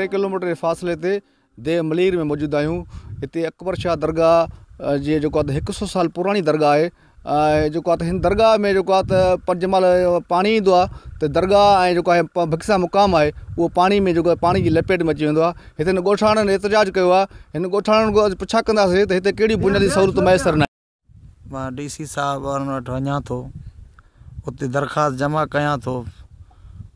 Kilometre जे फ़ासिले ते देव मलीर में मौजूदु आहियूं। हिते अकबर शाह दरगाह जे जेको आहे 100 साल पुराणी दरगाह आहे। जेको आहे हिन दरगाह में जेको आहे त जंहिं महिल पाणी ईंदो आहे त दरगाह ऐं जेको आहे भिक्सा मुक़ाम आहे उहो पाणी में जेको आहे पाणी जी लपेट में अची वेंदो आहे। हिते हिन ॻोठाणनि एतिजाज कयो आहे। हिन ॻोठाणनि खां पुछा कंदासीं त हिते कहिड़ी बुनियादी सहूलियत मैसर न आहे। मां DC साहब वटि वञा थो, उते दरख़्वास्त जमा कयां थो,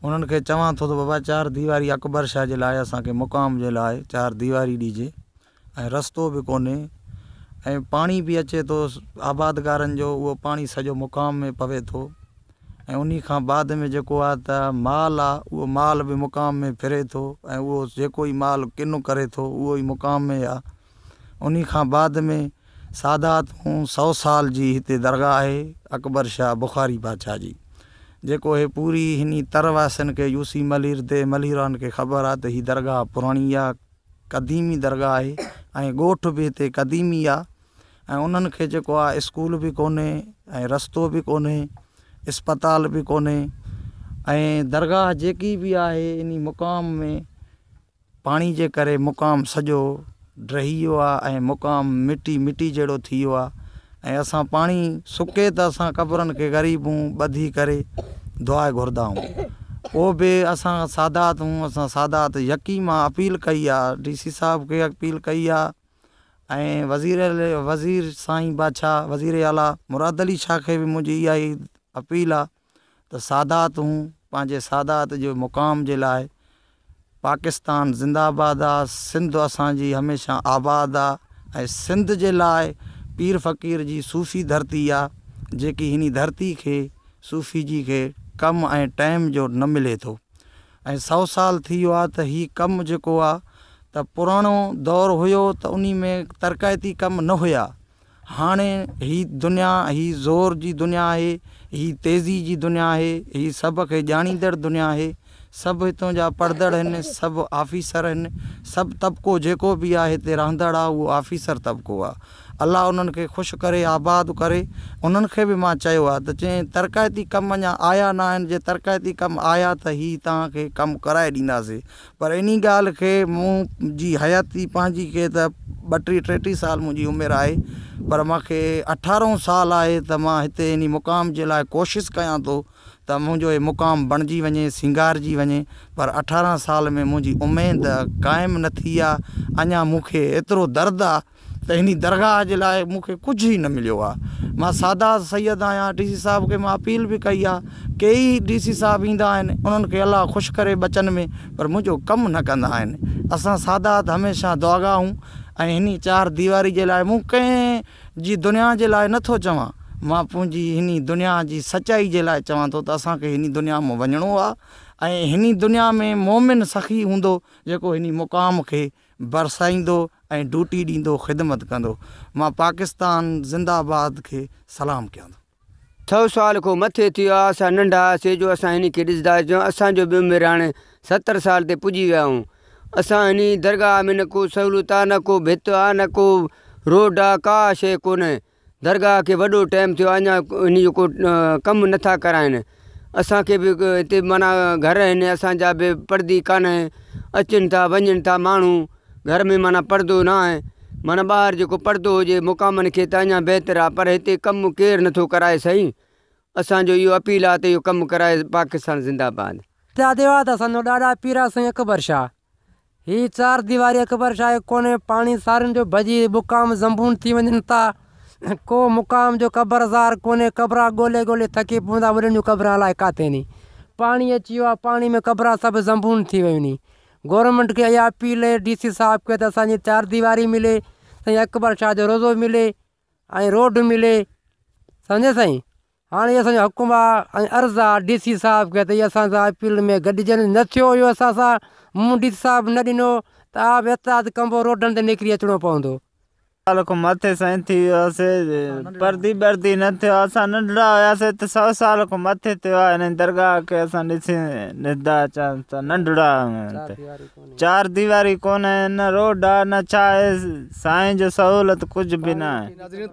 उन्हनि खे चवां थो त बाबा 4 दीवारी अकबर शाह जे लाइ असांखे मुक़ाम जे लाइ 4 दीवारी ॾिजे ऐं रस्तो बि कोन्हे ऐं पाणी बि अचे थो आबादगारनि जो, उहो पाणी सॼो मुक़ाम में पवे थो ऐं उन खां बाद में जेको आहे त माल आहे उहो माल बि मुक़ाम में फिरे थो ऐं उहो जेको ई माल किन करे थो उहो ई मुक़ाम में आहे। उन खां बाद में सादात 100 साल जी हिते दरगाह आहे अकबर शाह बुखारी बादशाह जी, जेको हे पूरी हिन तरवासियुनि खे यूसी मलीर दे मलीरान खे ख़बर आहे त हीअ दरगाह पुराणी आहे, क़दीमी दरगाह आहे ऐं ॻोठ बि हिते क़दीमी आहे ऐं उन्हनि खे जेको आहे स्कूल बि कोन्हे ऐं रस्तो बि कोन्हे, इस्पताल बि कोन्हे ऐं दरगाह जेकी बि आहे इन मुक़ाम में पाणी जे करे मुक़ाम सॼो ड्रही वियो आहे ऐं मुक़ाम मिटी जहिड़ो थी वियो आहे ऐं असां पाणी सुके त असां क़बरनि खे ग़रीबूं ॿधी करे दुआ घुरंदा आहियूं। उहो बि असां सादात असां सादात यकी मां अपील कई आहे, DC साहब खे अपील कई आहे ऐं वज़ीर साईं बादशाह वज़ीर आला मुराद अली शाह खे बि मुंहिंजी इहा ई अपील आहे त सादात पंहिंजे सादात जो मुक़ाम जे लाइ पाकिस्तान ज़िंदाबाद आहे, सिंध असांजी हमेशह आबाद आहे ऐं सिंध जे लाइ पीर फ़क़ीर जी सूफ़ी धरती आहे जेकी हिन धरती खे सूफ़ी जी खे कमु ऐं टाइम जो न मिले थो ऐं 100 साल थी वियो आहे त हीउ कमु जेको आहे त पुराणो दौरु हुयो त उन में तरक़ाइती कमु न हुया। हाणे ही दुनिया ही ज़ोर जी दुनिया आहे, ही तेज़ी जी दुनिया आहे, ही सभ खे ॼाणींदड़ दुनिया आहे, सभु हितां जा पढ़दड़ आहिनि, सभु ऑफिसर आहिनि, सभु तबिको जेको बि आहे हिते रहंदड़ आहे उहो ऑफिसर तबिको आहे। अलाह उन्हनि खे ख़ुशि करे आबाद करे। उन्हनि खे बि मां चयो आहे त चई तरक़ाइती कम अञा आया न आहिनि, जे तरक़ाइती कम आया त ही तव्हांखे कमु कराए ॾींदासीं, पर इन ॻाल्हि खे मुंहिंजी हयाती पंहिंजी खे त 32-33 साल मुंहिंजी उमिरि आहे, पर मूंखे 18 साल आहे त मां हिते इन मुक़ाम जे लाइ कोशिशि कयां थो त मुंहिंजो हे मुक़ाम बणिजी वञे, सिंगारजी वञे, पर 18 साल में मुंहिंजी उमेद क़ाइमु न थी आहे। अञा मूंखे एतिरो दर्दु आहे त हिन दरगाह जे लाइ मूंखे कुझु ई न मिलियो आहे। मां सादात सैयद आहियां, DC साहब खे मां अपील बि कई आहे, कई DC साहब ईंदा आहिनि, उन्हनि खे अलाह ख़ुशि करे बचनि में, पर मुंहिंजो कमु न कंदा आहिनि। असां सादात हमेशह दुआगा आहियूं ऐं हिन 4 दीवारी जे लाइ मूं कंहिं जी दुनिया जे लाइ नथो चवां, मां पंहिंजी हिन दुनिया जी सचाई जे लाइ चवां थो त असांखे हिन दुनिया में वञिणो आहे ऐं हिन दुनिया में मोमिन सखी हूंदो जेको हिन मुक़ाम खे बरसाईंदो ऐं ड्यूटी ॾींदो, ख़िदमत कंदो। मां पाकिस्तान ज़िंदाबाद खे सलाम कयां थो। 100 साल खां मथे थी वियो आहे, असां नंढा हुआसीं जो असां हिन खे ॾिसंदा अचूं, असांजो बि उमिरि हाणे 70 साल ते पुॼी विया आहियूं। असां हिन दरगाह में न को सहूलियत आहे, न को भित आहे, न को रोड आहे, का शइ कोन्हे। दरगाह खे वॾो टाइम थियो, अञा हिन जो को कमु नथा कराइनि। असांखे बि हिते माना घर आहिनि असांजा बि पर्दी कान्हे, अचनि था वञनि था माण्हू, घर में माना पर्दो न आहे, माना ॿाहिरि जेको पर्दो हुजे मुक़ामनि खे त अञा बहितर आहे, पर हिते कमु केरु नथो कराए। सही असांजो इहो अपील आहे त इहो कमु कराए पाकिस्तान ज़िंदाबाद। त असांजो ॾाढा पीरा साईं अकबर शाह, ही 4 दीवारी अकबर शाह कोन्हे, पाणी सारियुनि जो भॼी मुक़ाम ज़ंबून थी वञनि था, को मुक़ाम जो क़बरज़ार कोन्हे, क़बरा ॻोल्हे ॻोल्हे थकी पवंदा, वॾनि जूं क़बरां अलाए किथे नी, पाणी अची वियो आहे, पाणी में क़बरा सभु ज़ंबून थी वियूं नी। गवर्नमेंट खे इहा अपील आहे DC साहब खे त असांजी 4 दीवारी मिले, साईं अकबर शाह जो रोज़ो मिले ऐं रोड मिले, सम्झे साईं। हाणे असांजो हुकुम आहे ऐं अर्ज़ु आहे DC साहब खे त इहा असां सां अपील में गॾिजनि। न थियो इहो असां सां, मूं DC साहब न ॾिनो त आप एतिराज़ कबो, रोडनि ते निकिरी अचिणो पवंदो। साल खां मथे साईं थी वियोसीं, पर्दी बर्दी न थियो, असां नंढड़ा हुयासीं त 100 साल खां मथे थियो आहे। हिन दरगाह खे असां ॾिसी निदा अचां त नंढड़ा 4 दीवारी कोन्हे, न रोड आहे न छा आहे, साईं जो सहूलियत कुझु बि न आहे।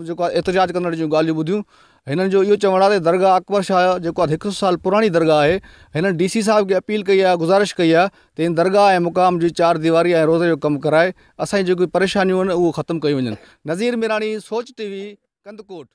जेको एतिजाज कंदड़ जूं ॻाल्हियूं ॿुधियूं, हिननि जो इहो चवणु आहे त दरगाह अकबर शाह जेको आहे 100 साल पुराणी दरगाह आहे। हिननि DC साहिब खे अपील कई आहे, गुज़ारिश कई आहे त हिन दरगाह ऐं मुक़ाम जी 4 दीवारी ऐं रोज़े जो कमु कराए, असांजी जेकी परेशानियूं आहिनि उहो ख़तमु कयूं वञनि। नज़ीर मिराणी, सोच TV, कंदकोट।